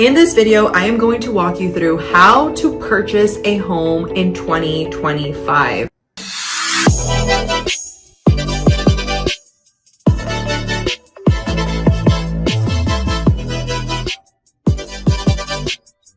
In this video, I am going to walk you through how to purchase a home in 2025.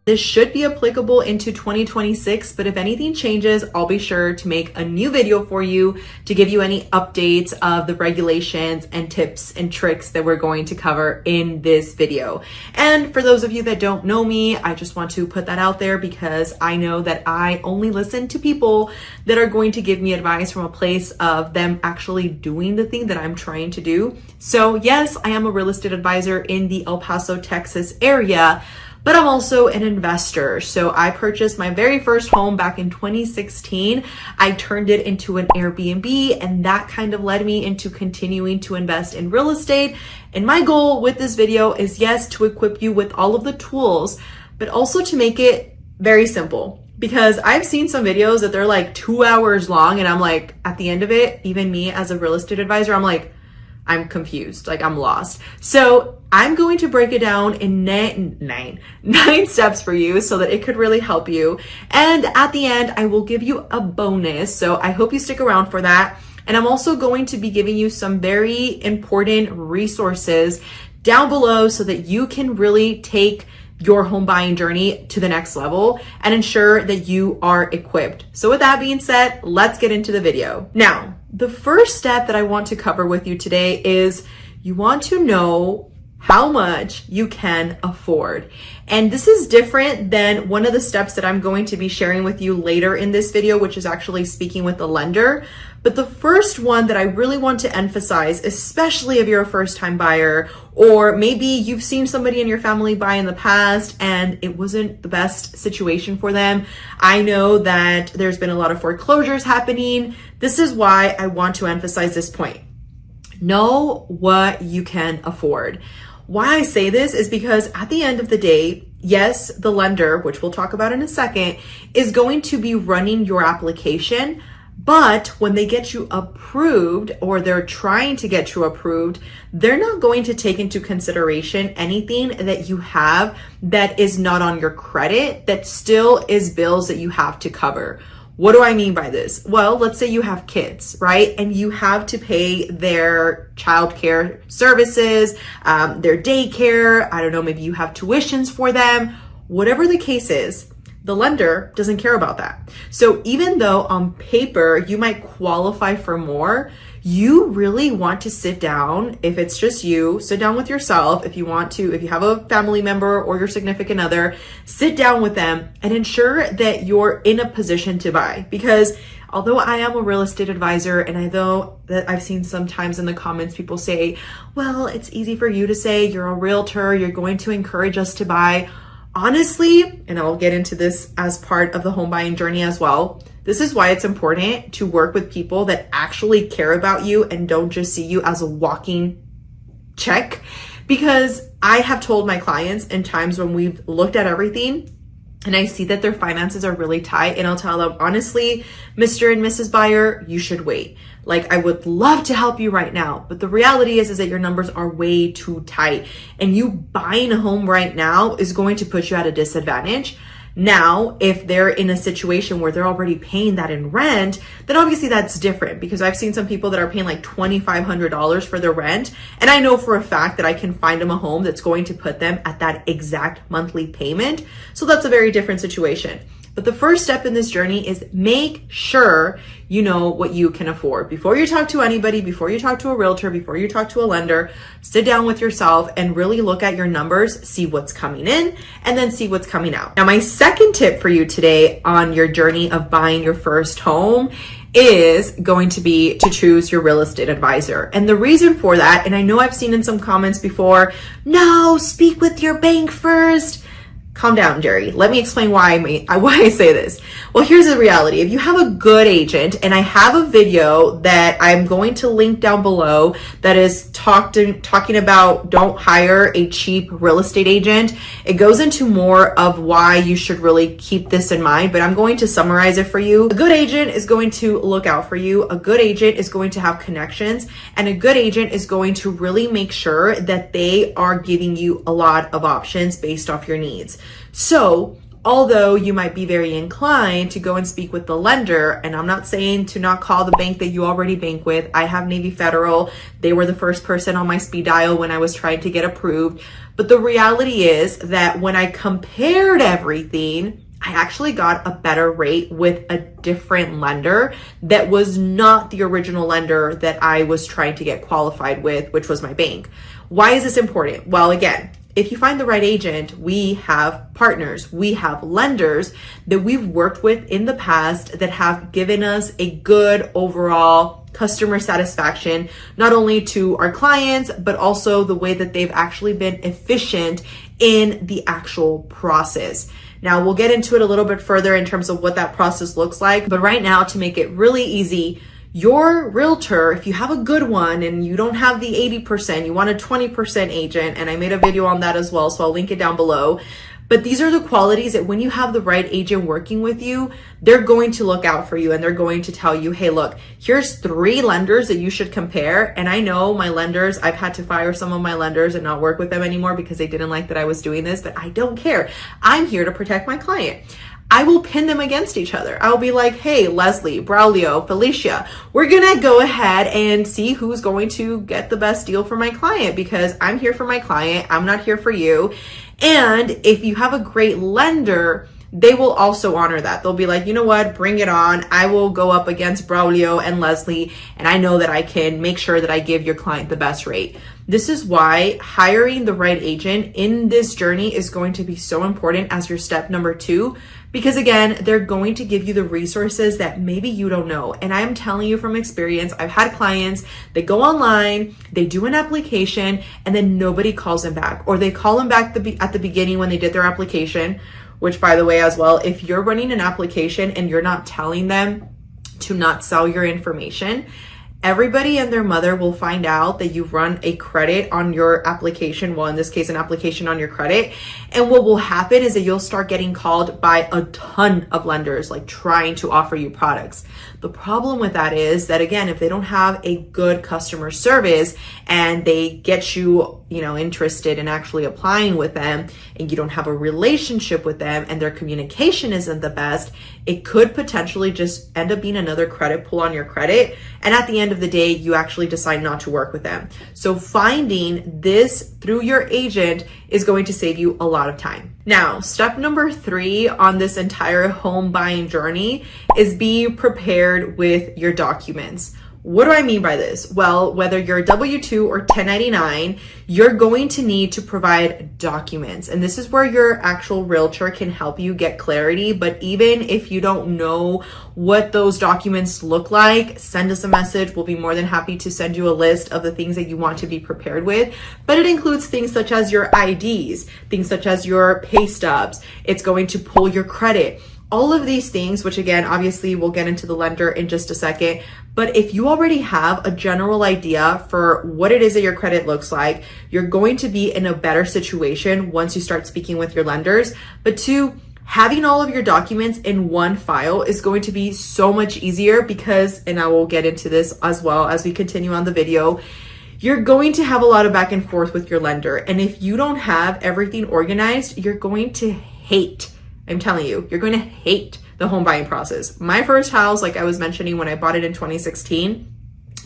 This should be applicable into 2026, but if anything changes, I'll be sure to make a new video for you to give you any updates of the regulations and tips and tricks that we're going to cover in this video. And for those of you that don't know me, I just want to put that out there because I know that I only listen to people that are going to give me advice from a place of them actually doing the thing that I'm trying to do. So yes, I am a real estate advisor in the El Paso, Texas area, but I'm also an investor. So I purchased my very first home back in 2016. I turned it into an Airbnb, and that kind of led me into continuing to invest in real estate. And my goal with this video is, yes, to equip you with all of the tools, but also to make it very simple. Because I've seen some videos that they're like 2 hours long, and I'm like, at the end of it, even me as a real estate advisor, I'm like, I'm confused, like I'm lost. So I'm going to break it down in nine steps for you so that it could really help you. And at the end, I will give you a bonus. So I hope you stick around for that. And I'm also going to be giving you some very important resources down below so that you can really take your home buying journey to the next level and ensure that you are equipped. So with that being said, let's get into the video. Now, the first step that I want to cover with you today is you want to know how much you can afford. And this is different than one of the steps that I'm going to be sharing with you later in this video, which is actually speaking with the lender. But the first one that I really want to emphasize, especially if you're a first-time buyer, or maybe you've seen somebody in your family buy in the past and it wasn't the best situation for them. I know that there's been a lot of foreclosures happening. This is why I want to emphasize this point. Know what you can afford. Why I say this is because at the end of the day, yes, the lender, which we'll talk about in a second, is going to be running your application. But when they get you approved, or they're trying to get you approved, they're not going to take into consideration anything that you have that is not on your credit, that still is bills that you have to cover. What do I mean by this? Well, let's say you have kids, right? And you have to pay their childcare services, their daycare. I don't know, maybe you have tuitions for them. Whatever the case is, the lender doesn't care about that. So even though on paper you might qualify for more, you really want to sit down. If it's just you, sit down with yourself. If you want to, if you have a family member or your significant other, sit down with them and ensure that you're in a position to buy. Because although I am a real estate advisor, and I know that I've seen sometimes in the comments people say, well, it's easy for you to say, you're a realtor, you're going to encourage us to buy. Honestly, and I'll get into this as part of the home buying journey as well, this is why it's important to work with people that actually care about you and don't just see you as a walking check. Because I have told my clients in times when we've looked at everything and I see that their finances are really tight, and I'll tell them, honestly, Mr. and Mrs. Buyer, you should wait. Like, I would love to help you right now, but the reality is that your numbers are way too tight, and you buying a home right now is going to put you at a disadvantage. Now, if they're in a situation where they're already paying that in rent, then obviously that's different, because I've seen some people that are paying like $2,500 for their rent. And I know for a fact that I can find them a home that's going to put them at that exact monthly payment. So that's a very different situation. But the first step in this journey is make sure you know what you can afford. Before you talk to anybody, before you talk to a realtor, before you talk to a lender, sit down with yourself and really look at your numbers, see what's coming in, and then see what's coming out. Now, my second tip for you today on your journey of buying your first home is going to be to choose your real estate advisor. And the reason for that, and I know I've seen in some comments before, no, speak with your bank first. Calm down, Jerry. Let me explain why I say this. Well, here's the reality. If you have a good agent, and I have a video that I'm going to link down below that is talking about don't hire a cheap real estate agent. It goes into more of why you should really keep this in mind, but I'm going to summarize it for you. A good agent is going to look out for you. A good agent is going to have connections, and a good agent is going to really make sure that they are giving you a lot of options based off your needs. So, although you might be very inclined to go and speak with the lender, and I'm not saying to not call the bank that you already bank with. I have Navy Federal. They were the first person on my speed dial when I was trying to get approved. But the reality is that when I compared everything, I actually got a better rate with a different lender that was not the original lender that I was trying to get qualified with, which was my bank. Why is this important? Well, again, if you find the right agent, we have partners, we have lenders that we've worked with in the past that have given us a good overall customer satisfaction, not only to our clients, but also the way that they've actually been efficient in the actual process. Now, we'll get into it a little bit further in terms of what that process looks like, but right now, to make it really easy, your realtor, if you have a good one and you don't have the 80%, you want a 20% agent, and I made a video on that as well, so I'll link it down below. But these are the qualities that when you have the right agent working with you, they're going to look out for you, and they're going to tell you, hey, look, here's 3 lenders that you should compare. And I know my lenders, I've had to fire some of my lenders and not work with them anymore because they didn't like that I was doing this, but I don't care. I'm here to protect my client. I will pin them against each other. I'll be like, hey, Leslie, Braulio, Felicia, we're gonna go ahead and see who's going to get the best deal for my client, because I'm here for my client. I'm not here for you. And if you have a great lender, they will also honor that. They'll be like, you know what, bring it on. I will go up against Braulio and Leslie, and I know that I can make sure that I give your client the best rate. This is why hiring the right agent in this journey is going to be so important as your step number 2, because again, they're going to give you the resources that maybe you don't know. And I'm telling you from experience, I've had clients, they go online, they do an application, and then nobody calls them back, or they call them back at the beginning when they did their application. Which, by the way, as well, if you're running an application and you're not telling them to not sell your information, everybody and their mother will find out that you run a credit on your application. Well, in this case, an application on your credit. And what will happen is that you'll start getting called by a ton of lenders, like trying to offer you products. The problem with that is that, again, if they don't have a good customer service and they get you, interested in actually applying with them, and you don't have a relationship with them and their communication isn't the best, it could potentially just end up being another credit pull on your credit. And at the end of the day, you actually decide not to work with them. So finding this through your agent is going to save you a lot of time. Now, step number 3 on this entire home buying journey is be prepared with your documents. What do I mean by this? Well, whether you're a W-2 or 1099, you're going to need to provide documents. And this is where your actual realtor can help you get clarity. But even if you don't know what those documents look like, send us a message. We'll be more than happy to send you a list of the things that you want to be prepared with. But it includes things such as your IDs, things such as your pay stubs. It's going to pull your credit. All of these things, which again, obviously we'll get into the lender in just a second, but if you already have a general idea for what it is that your credit looks like, you're going to be in a better situation once you start speaking with your lenders. But 2, having all of your documents in one file is going to be so much easier because, and I will get into this as well as we continue on the video, you're going to have a lot of back and forth with your lender. And if you don't have everything organized, you're going to hate, I'm telling you, you're going to hate the home buying process. My first house, like I was mentioning when I bought it in 2016,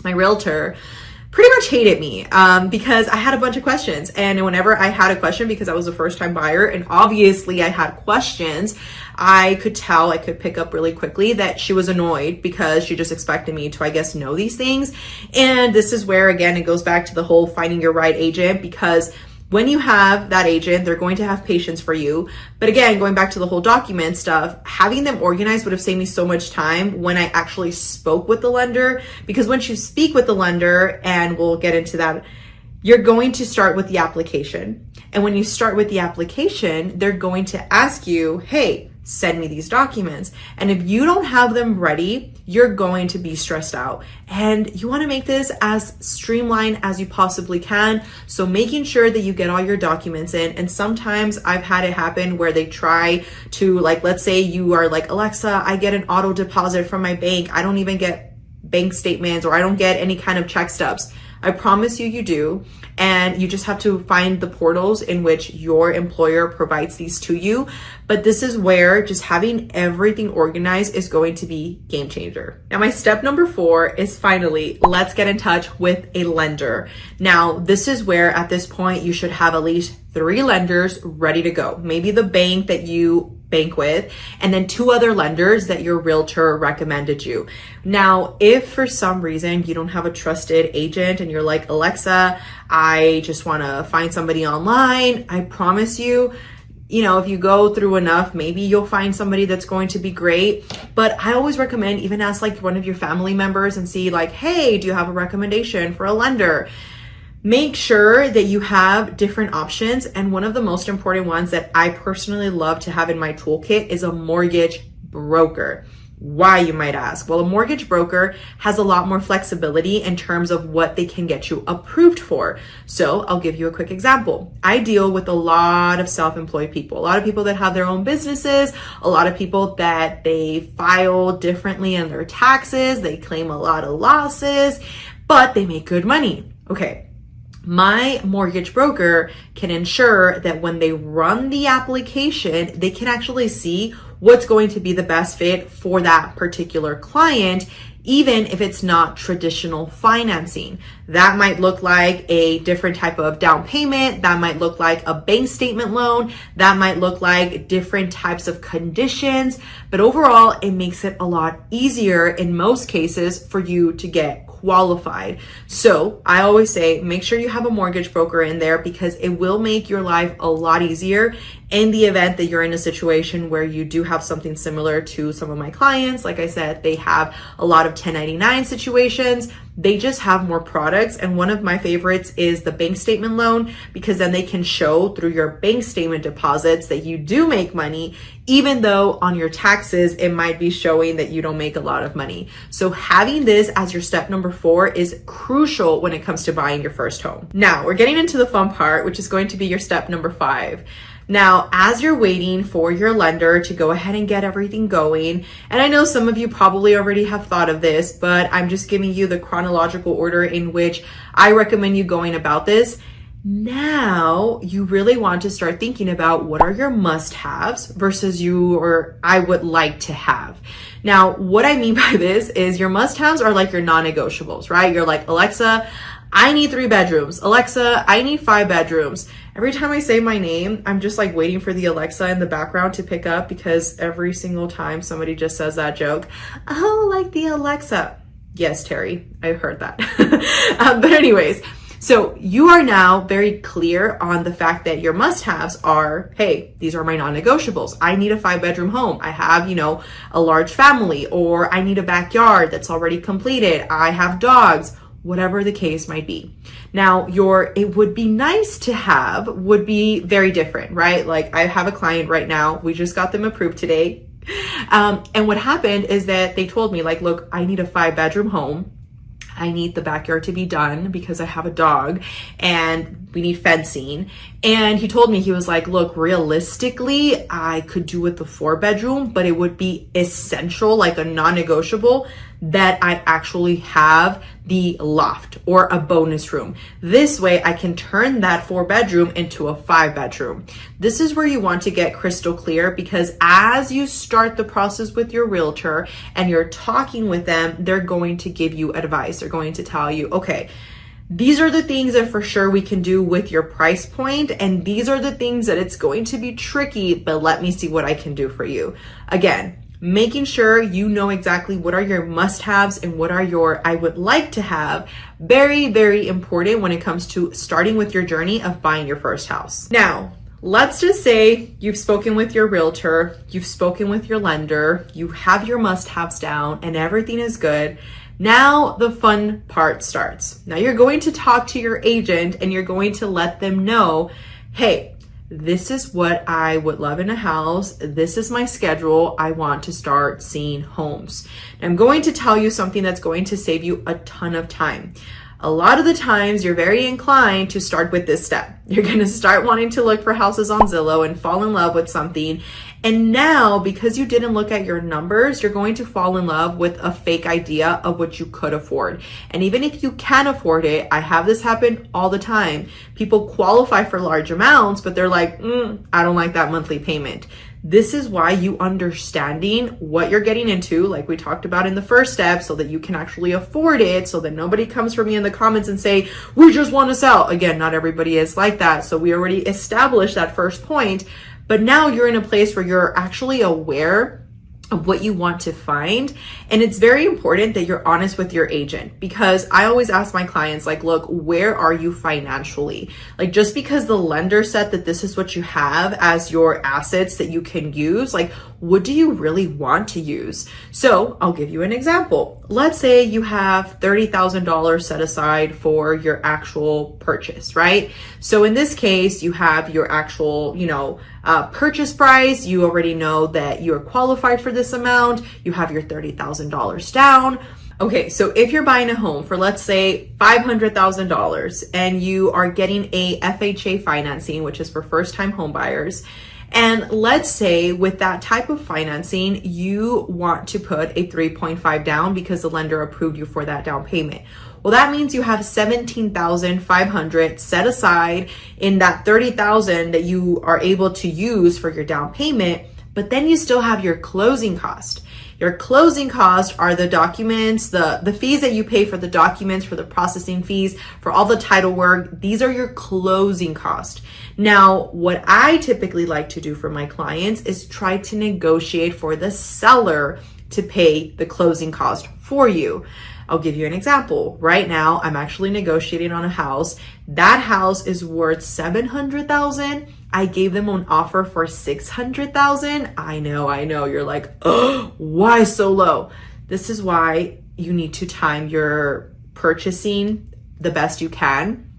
my realtor pretty much hated me because I had a bunch of questions. And whenever I had a question, because I was a first time buyer and obviously I had questions, I could tell, I could pick up really quickly that she was annoyed because she just expected me to, I guess, know these things. And this is where, again, it goes back to the whole finding your right agent, because when you have that agent, they're going to have patience for you. But again, going back to the whole document stuff, having them organized would have saved me so much time when I actually spoke with the lender. Because once you speak with the lender, and we'll get into that, you're going to start with the application. And when you start with the application, they're going to ask you, hey, send me these documents. And if you don't have them ready, you're going to be stressed out. And you want to make this as streamlined as you possibly can. So making sure that you get all your documents in. And sometimes I've had it happen where they try to, like, let's say you are like, Alexa, I get an auto deposit from my bank. I don't even get bank statements, or I don't get any kind of check stubs. I promise you do. And you just have to find the portals in which your employer provides these to you. But this is where just having everything organized is going to be game changer. Now, my step number 4 is finally, let's get in touch with a lender. Now, this is where at this point you should have at least 3 lenders ready to go. Maybe the bank that you bank with, and then 2 other lenders that your realtor recommended you. Now, if for some reason you don't have a trusted agent and you're like, Alexa, I just want to find somebody online, I promise you, if you go through enough, maybe you'll find somebody that's going to be great. But I always recommend even ask like one of your family members and see like, hey, do you have a recommendation for a lender? Make sure that you have different options. And one of the most important ones that I personally love to have in my toolkit is a mortgage broker. Why, you might ask? Well, a mortgage broker has a lot more flexibility in terms of what they can get you approved for. So I'll give you a quick example. I deal with a lot of self-employed people, a lot of people that have their own businesses, a lot of people that they file differently in their taxes, they claim a lot of losses, but they make good money. Okay. My mortgage broker can ensure that when they run the application, they can actually see what's going to be the best fit for that particular client, even if it's not traditional financing. That might look like a different type of down payment. That might look like a bank statement loan. That might look like different types of conditions. But overall, it makes it a lot easier in most cases for you to get qualified. So I always say, make sure you have a mortgage broker in there because it will make your life a lot easier in the event that you're in a situation where you do have something similar to some of my clients. Like I said, they have a lot of 1099 situations. They just have more products. And one of my favorites is the bank statement loan, because then they can show through your bank statement deposits that you do make money, even though on your taxes, it might be showing that you don't make a lot of money. So having this as your step number 4 is crucial when it comes to buying your first home. Now we're getting into the fun part, which is going to be your step number 5. Now, as you're waiting for your lender to go ahead and get everything going, and I know some of you probably already have thought of this, but I'm just giving you the chronological order in which I recommend you going about this. Now, you really want to start thinking about what are your must-haves versus I would like to have. Now, what I mean by this is your must-haves are like your non-negotiables, right? You're like, Alexa, I need 3 bedrooms. Alexa, I need 5 bedrooms. Every time I say my name, I'm just like waiting for the Alexa in the background to pick up, because every single time somebody just says that joke, oh, like the Alexa. Yes, Terry, I heard that. But anyways, so you are now very clear on the fact that your must-haves are, hey, these are my non-negotiables. I need a 5-bedroom home. I have, a large family, or I need a backyard that's already completed. I have dogs. Whatever the case might be. Now, it would be nice to have would be very different, right? Like I have a client right now, we just got them approved today. And what happened is that they told me like, look, I need a 5-bedroom home. I need the backyard to be done because I have a dog and we need fencing. And he told me, he was like, look, realistically, I could do with the 4-bedroom, but it would be essential, like a non-negotiable, that I actually have the loft or a bonus room. This way I can turn that 4-bedroom into a 5-bedroom. This is where you want to get crystal clear, because as you start the process with your realtor and you're talking with them, they're going to give you advice. They're going to tell you, okay, these are the things that for sure we can do with your price point, and these are the things that it's going to be tricky, but let me see what I can do for you. Again, making sure you know exactly what are your must-haves and what are your I would like to have. Very, very important when it comes to starting with your journey of buying your first house. Now, let's just say you've spoken with your realtor, you've spoken with your lender, you have your must-haves down and everything is good. Now the fun part starts. Now you're going to talk to your agent and you're going to let them know, hey, this is what I would love in a house. This is my schedule. I want to start seeing homes. And I'm going to tell you something that's going to save you a ton of time. A lot of the times you're very inclined to start with this step. You're going to start wanting to look for houses on Zillow and fall in love with something. And now, because you didn't look at your numbers, you're going to fall in love with a fake idea of what you could afford. And even if you can afford it, I have this happen all the time. People qualify for large amounts, but they're like, I don't like that monthly payment. This is why you understanding what you're getting into, like we talked about in the first step, so that you can actually afford it, so that nobody comes for me in the comments and say, we just want to sell. Again, not everybody is like that. So we already established that first point, but now you're in a place where you're actually aware of what you want to find. And it's very important that you're honest with your agent, because I always ask my clients, like, look, where are you financially? Like, just because the lender said that this is what you have as your assets that you can use, like, what do you really want to use? So I'll give you an example. Let's say you have $30,000 set aside for your actual purchase, right? So in this case, you have your actual, purchase price. You already know that you're qualified for this amount. You have your $30,000 down. Okay, so if you're buying a home for, let's say, $500,000 and you are getting a FHA financing, which is for first-time home buyers, and let's say with that type of financing, you want to put a 3.5 down because the lender approved you for that down payment. Well, that means you have $17,500 set aside in that $30,000 that you are able to use for your down payment, but then you still have your closing cost. Your closing costs are the documents, the fees that you pay for the documents, for the processing fees, for all the title work. These are your closing costs. Now, what I typically like to do for my clients is try to negotiate for the seller to pay the closing cost for you. I'll give you an example. Right now, I'm actually negotiating on a house. That house is worth $700,000. I gave them an offer for $600,000. I know. You're like, oh, why so low? This is why you need to time your purchasing the best you can.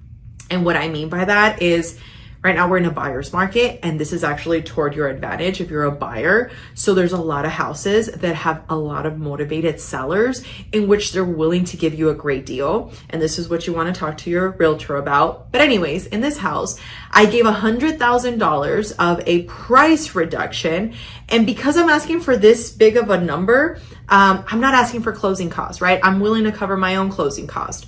And what I mean by that is, right now we're in a buyer's market, and this is actually toward your advantage if you're a buyer. So there's a lot of houses that have a lot of motivated sellers in which they're willing to give you a great deal. And this is what you want to talk to your realtor about. But anyways, in this house, I gave $100,000 of a price reduction. And because I'm asking for this big of a number, I'm not asking for closing costs, right? I'm willing to cover my own closing cost.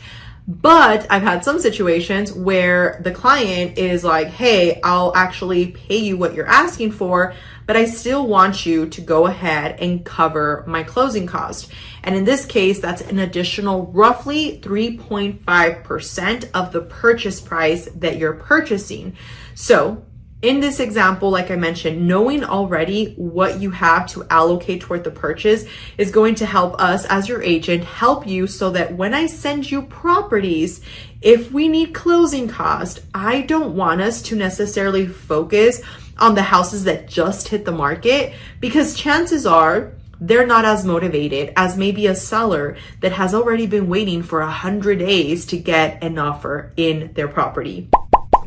But I've had some situations where the client is like, hey, I'll actually pay you what you're asking for, but I still want you to go ahead and cover my closing cost. And in this case, that's an additional roughly 3.5% of the purchase price that you're purchasing. So in this example, like I mentioned, knowing already what you have to allocate toward the purchase is going to help us as your agent help you, so that when I send you properties, if we need closing cost, I don't want us to necessarily focus on the houses that just hit the market, because chances are they're not as motivated as maybe a seller that has already been waiting for 100 days to get an offer in their property.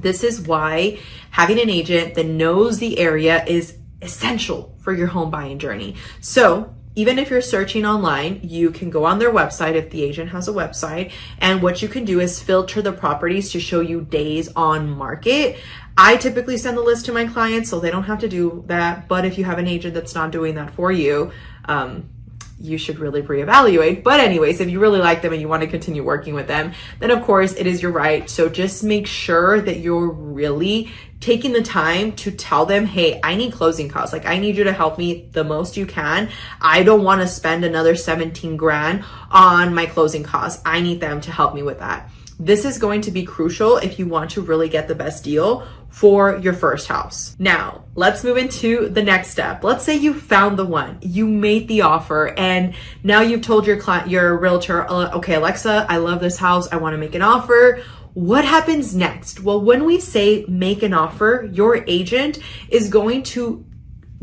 This is why having an agent that knows the area is essential for your home buying journey. So even if you're searching online, you can go on their website if the agent has a website. And what you can do is filter the properties to show you days on market. I typically send the list to my clients, so they don't have to do that. But if you have an agent that's not doing that for you, you should really reevaluate. But anyways, if you really like them and you want to continue working with them, then of course it is your right. So just make sure that you're really taking the time to tell them, hey, I need closing costs. Like, I need you to help me the most you can. I don't want to spend another 17 grand on my closing costs. I need them to help me with that. This is going to be crucial if you want to really get the best deal for your first house. Now, let's move into the next step. Let's say you found the one, you made the offer, and now you've told your client, your realtor, okay, Alexa, I love this house. I want to make an offer. What happens next? Well, when we say make an offer, your agent is going to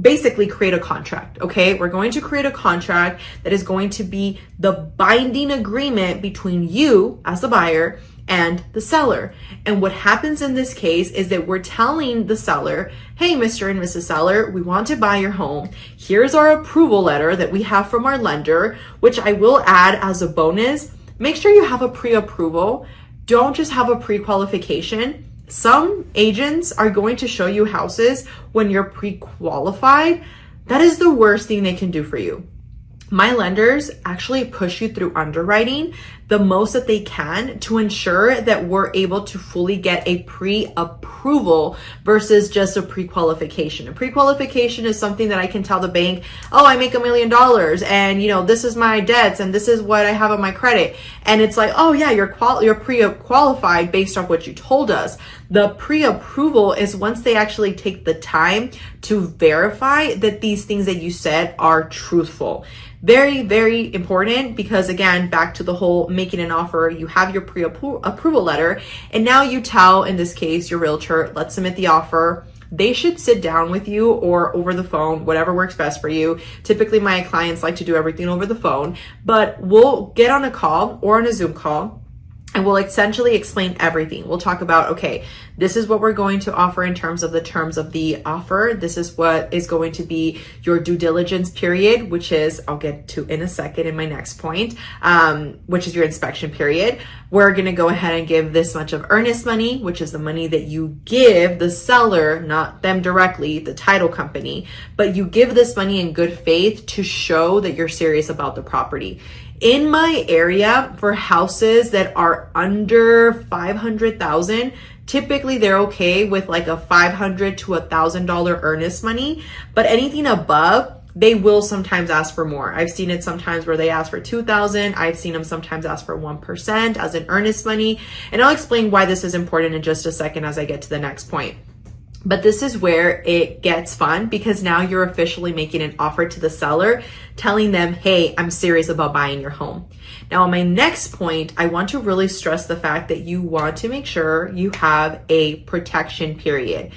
basically create a contract, okay? We're going to create a contract that is going to be the binding agreement between you as the buyer and the seller. And what happens in this case is that we're telling the seller, hey, Mr. and Mrs. Seller, we want to buy your home. Here's our approval letter that we have from our lender, which I will add as a bonus. Make sure you have a pre-approval. Don't just have a pre-qualification. Some agents are going to show you houses when you're pre-qualified. That is the worst thing they can do for you. My lenders actually push you through underwriting the most that they can to ensure that we're able to fully get a pre-approval versus just a pre-qualification. A pre-qualification is something that I can tell the bank, oh, I make $1 million and this is my debts and this is what I have on my credit. And it's like, oh yeah, you're pre-qualified based off what you told us. The pre-approval is once they actually take the time to verify that these things that you said are truthful. Very, very important because again, back to the whole making an offer, you have your pre-approval letter and now you tell, in this case, your realtor, let's submit the offer. They should sit down with you or over the phone, whatever works best for you. Typically, my clients like to do everything over the phone, but we'll get on a call or on a Zoom call and we'll essentially explain everything. We'll talk about, okay, this is what we're going to offer in terms of the offer. This is what is going to be your due diligence period, which is, I'll get to in a second in my next point, which is your inspection period. We're going to go ahead and give this much of earnest money, which is the money that you give the seller, not them directly, the title company, but you give this money in good faith to show that you're serious about the property. In my area, for houses that are under 500,000, typically they're okay with like a $500 to $1,000 earnest money, but anything above, they will sometimes ask for more. I've seen it sometimes where they ask for $2,000. I've seen them sometimes ask for 1% as an earnest money. And I'll explain why this is important in just a second as I get to the next point. But this is where it gets fun because now you're officially making an offer to the seller, telling them, hey, I'm serious about buying your home. Now, on my next point, I want to really stress the fact that you want to make sure you have a protection period.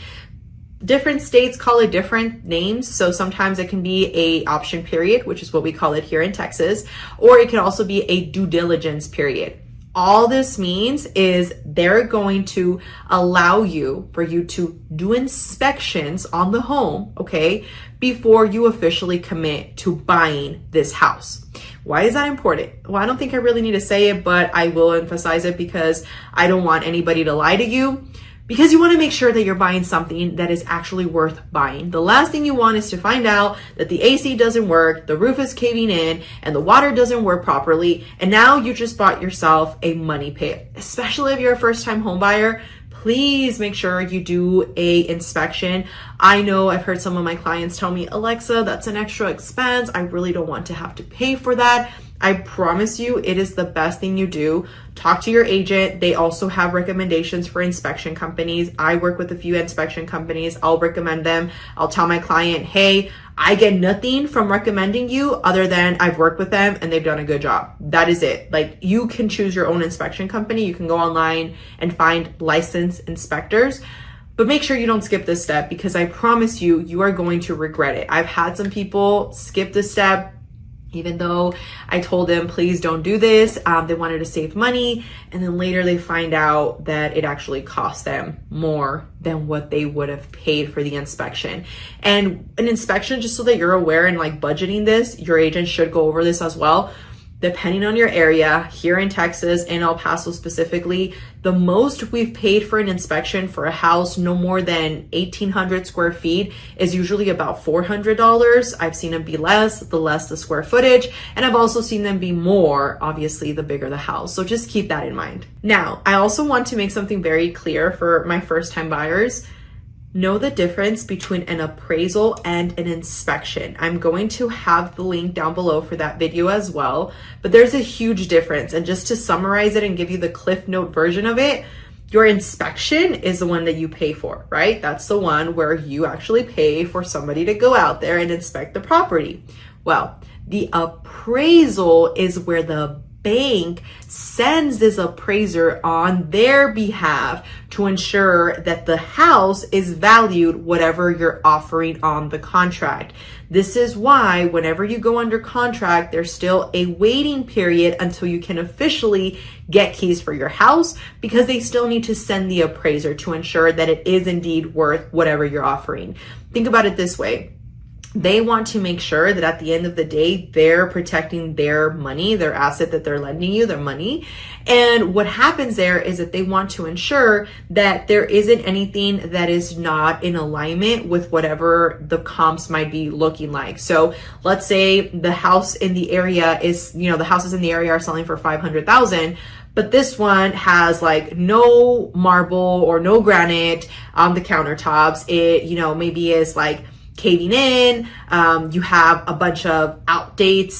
Different states call it different names. So sometimes it can be a option period, which is what we call it here in Texas, or it can also be a due diligence period. All this means is they're going to allow you for you to do inspections on the home, okay, before you officially commit to buying this house. Why is that important? Well, I don't think I really need to say it, but I will emphasize it because I don't want anybody to lie to you. Because you want to make sure that you're buying something that is actually worth buying. The last thing you want is to find out that the AC doesn't work, the roof is caving in, and the water doesn't work properly, and now you just bought yourself a money pit. Especially if you're a first-time home buyer, please make sure you do a inspection. I know I've heard some of my clients tell me, Alexa, that's an extra expense. I really don't want to have to pay for that. I promise you, it is the best thing you do. Talk to your agent. They also have recommendations for inspection companies. I work with a few inspection companies. I'll recommend them. I'll tell my client, hey, I get nothing from recommending you other than I've worked with them and they've done a good job. That is it. Like, you can choose your own inspection company. You can go online and find licensed inspectors. But make sure you don't skip this step because I promise you, you are going to regret it. I've had some people skip this step. Even though I told them, please don't do this, they wanted to save money. And then later they find out that it actually cost them more than what they would have paid for the inspection. And an inspection, just so that you're aware and like budgeting this, your agent should go over this as well. Depending on your area, here in Texas, in El Paso specifically, the most we've paid for an inspection for a house no more than 1,800 square feet is usually about $400. I've seen them be less, the less the square footage, and I've also seen them be more, obviously, the bigger the house. So just keep that in mind. Now, I also want to make something very clear for my first-time buyers. Know the difference between an appraisal and an inspection. I'm going to have the link down below for that video as well, but there's a huge difference. And just to summarize it and give you the Cliff Note version of it, your inspection is the one that you pay for, right? That's the one where you actually pay for somebody to go out there and inspect the property. Well, the appraisal is where the bank sends this appraiser on their behalf to ensure that the house is valued whatever you're offering on the contract. This is why whenever you go under contract, there's still a waiting period until you can officially get keys for your house, because they still need to send the appraiser to ensure that it is indeed worth whatever you're offering. Think about it this way. They want to make sure that at the end of the day, they're protecting their money, their asset that they're lending you, their money. And what happens there is that they want to ensure that there isn't anything that is not in alignment with whatever the comps might be looking like. So let's say the house in the area is, the houses in the area are selling for $500,000. But this one has like no marble or no granite on the countertops. It, maybe is like caving in. You have a bunch of outdated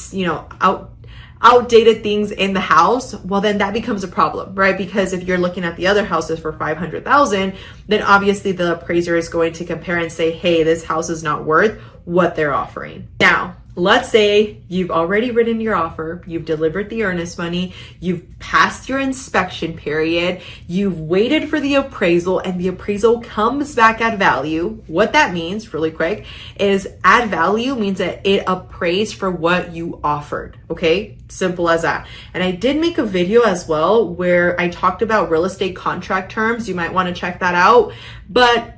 things in the house. Well, then that becomes a problem, right? Because if you're looking at the other houses for $500,000, then obviously the appraiser is going to compare and say, hey, this house is not worth what they're offering. Now, let's say you've already written your offer, you've delivered the earnest money, you've passed your inspection period, you've waited for the appraisal, and the appraisal comes back at value. What that means, really quick, is add value means that it appraised for what you offered, okay? Simple as that. And I did make a video as well where I talked about real estate contract terms. You might want to check that out. But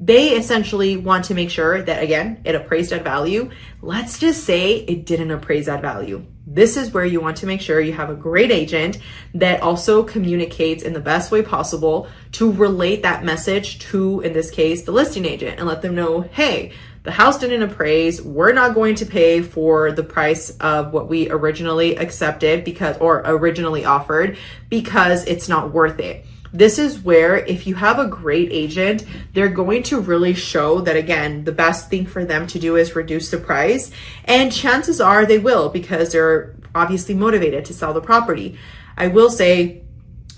they essentially want to make sure that, again, it appraised at value. Let's just say it didn't appraise at value. This is where you want to make sure you have a great agent that also communicates in the best way possible to relate that message to, in this case, the listing agent, and let them know, hey, the house didn't appraise. We're not going to pay for the price of what we originally accepted or originally offered, because it's not worth it. This is where, if you have a great agent, they're going to really show that, again, the best thing for them to do is reduce the price. And chances are they will, because they're obviously motivated to sell the property. I will say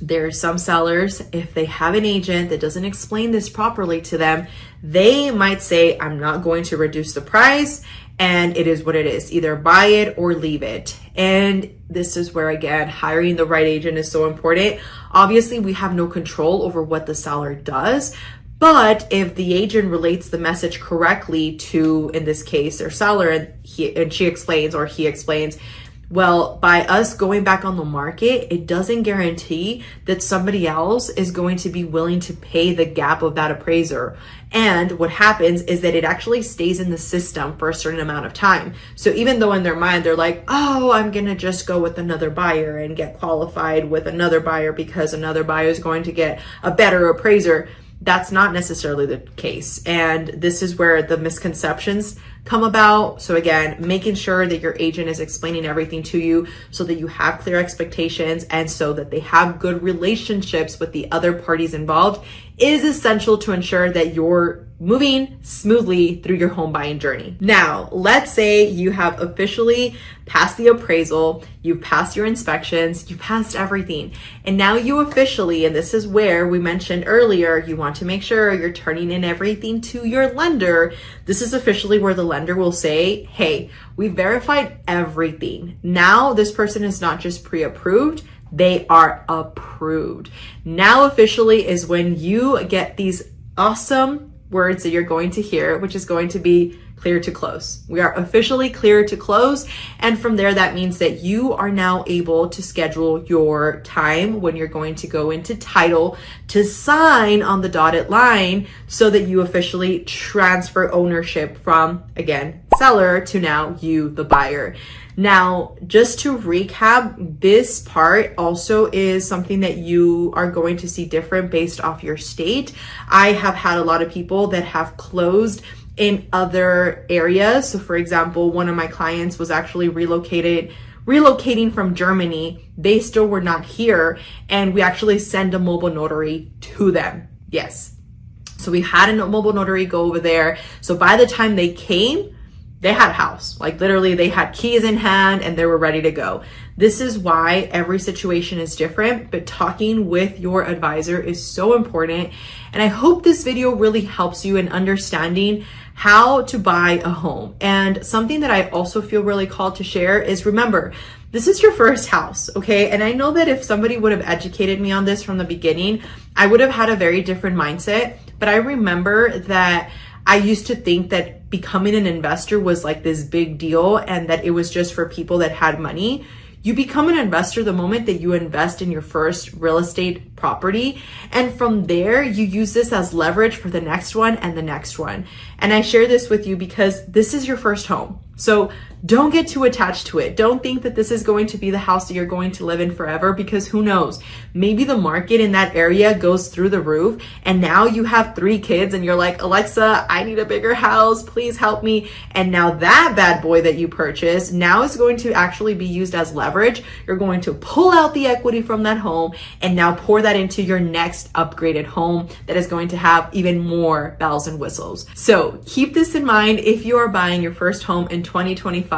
there are some sellers, if they have an agent that doesn't explain this properly to them, they might say, I'm not going to reduce the price, and it is what it is. Either buy it or leave it. And this is where, again, hiring the right agent is so important. Obviously, we have no control over what the seller does, but if the agent relates the message correctly to, in this case, their seller, and she explains, or he explains, well, by us going back on the market, it doesn't guarantee that somebody else is going to be willing to pay the gap of that appraiser. And what happens is that it actually stays in the system for a certain amount of time. So even though in their mind, they're like, oh, I'm going to just go with another buyer and get qualified with another buyer because another buyer is going to get a better appraiser, that's not necessarily the case. And this is where the misconceptions come about. So again, making sure that your agent is explaining everything to you so that you have clear expectations and so that they have good relationships with the other parties involved is essential to ensure that you're moving smoothly through your home buying journey. Now, let's say you have officially passed the appraisal, you've passed your inspections, you've passed everything, and now you officially, and this is where we mentioned earlier, you want to make sure you're turning in everything to your lender. This is officially where the lender will say, hey, we verified everything. Now this person is not just pre-approved, they are approved. Now officially is when you get these awesome words that you're going to hear, which is going to be clear to close. We are officially clear to close. And from there, that means that you are now able to schedule your time when you're going to go into title to sign on the dotted line so that you officially transfer ownership from, again, seller to now you, the buyer. Now, just to recap, this part also is something that you are going to see different based off your state. I have had a lot of people that have closed in other areas. So for example, one of my clients was actually relocating from Germany. They still were not here, and we actually send a mobile notary to them. Yes. So we had a mobile notary go over there. So by the time they came, they had a house. Like literally they had keys in hand and they were ready to go. This is why every situation is different, but talking with your advisor is so important. And I hope this video really helps you in understanding how to buy a home. And something that I also feel really called to share is, remember, this is your first house, okay? And I know that if somebody would have educated me on this from the beginning, I would have had a very different mindset. But I remember that I used to think that becoming an investor was like this big deal and that it was just for people that had money. You become an investor the moment that you invest in your first real estate property. And from there, you use this as leverage for the next one and the next one. And I share this with you because this is your first home. So don't get too attached to it. Don't think that this is going to be the house that you're going to live in forever, because who knows? Maybe the market in that area goes through the roof and now you have 3 kids and you're like, Alexa, I need a bigger house, please help me. And now that bad boy that you purchased now is going to actually be used as leverage. You're going to pull out the equity from that home and now pour that into your next upgraded home that is going to have even more bells and whistles. So keep this in mind if you are buying your first home in 2025.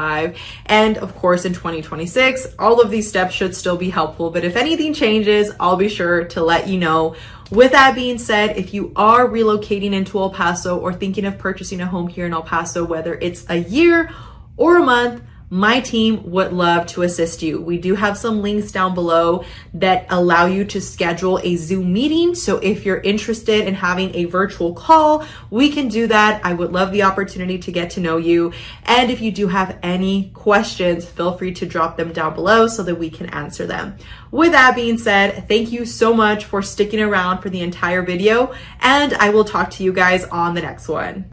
And of course, in 2026, all of these steps should still be helpful. But if anything changes, I'll be sure to let you know. With that being said, if you are relocating into El Paso or thinking of purchasing a home here in El Paso, whether it's a year or a month, my team would love to assist you. We do have some links down below that allow you to schedule a Zoom meeting. So if you're interested in having a virtual call, we can do that. I would love the opportunity to get to know you. And if you do have any questions, feel free to drop them down below so that we can answer them. With that being said, thank you so much for sticking around for the entire video, and I will talk to you guys on the next one.